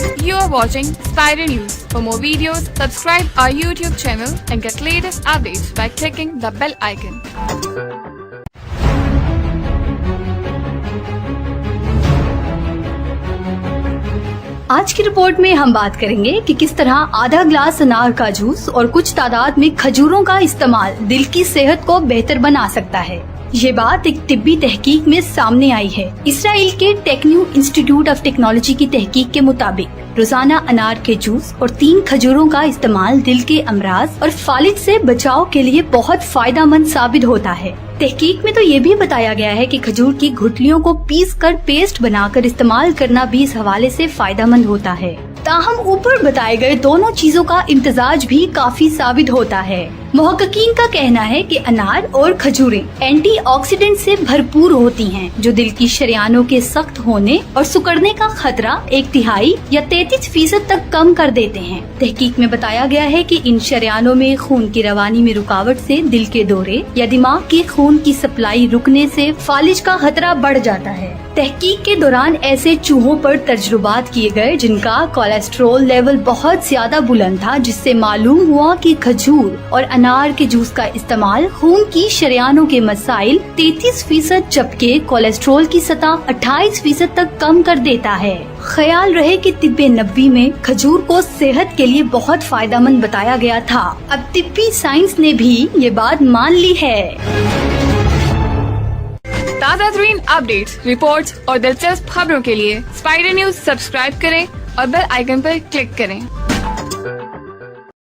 You are watching Spider News. For more videos, subscribe our YouTube channel and get latest updates by clicking the bell icon. आज की report में हम बात करेंगे कि किस तरह आधा ग्लास अनार का जूस और कुछ तादाद में खजूरों का इस्तेमाल दिल की सेहत को बेहतर बना सकता है। ये बात एक तिब्बी तहकीक में सामने आई है। इसराइल के टेक्न्यू इंस्टीट्यूट ऑफ टेक्नोलॉजी की तहकीक के मुताबिक रोजाना अनार के जूस और 3 खजूरों का इस्तेमाल दिल के अमराज और फालिज से बचाव के लिए बहुत फायदेमंद साबित होता है। तहकीक में तो ये भी बताया गया है कि खजूर की गुठलियों को पीस कर पेस्ट बनाकर इस्तेमाल करना भी इस हवाले से फायदेमंद होता है। ताहम ऊपर बताए गए दोनों चीजों का इम्तजाज भी काफी साबित होता है। मुहक्किकीन का कहना है कि अनार और खजूरें एंटीऑक्सीडेंट से भरपूर होती हैं, जो दिल की शरियानों के सख्त होने और सिकुड़ने का खतरा 1/3 या 33% तक कम कर देते हैं। तहकीक में बताया गया है कि इन शरियानों में खून की रवानी में रुकावट से दिल के दौरे या दिमाग के खून की सप्लाई रुकने से फालिज का खतरा बढ़ जाता है। तहकीक के दौरान ऐसे चूहों पर तजुर्बात किए गए जिनका कोलेस्ट्रॉल लेवल बहुत ज्यादा बुलंद था, जिससे मालूम हुआ कि खजूर और अनार के जूस का इस्तेमाल खून की शरियानों के मसाइल 33% जबकि कोलेस्ट्रॉल की सतह 28% तक कम कर देता है। ख्याल रहे कि तिब्बे नबवी में खजूर को सेहत के लिए बहुत फायदेमंद बताया गया था। अब तिब्बी साइंस ने भी ये बात मान ली है। ताज़ा तरीन अपडेट्स, रिपोर्ट्स और दिलचस्प खबरों के लिए स्पाइडर न्यूज सब्सक्राइब करें और बेल आइकन पर क्लिक करें।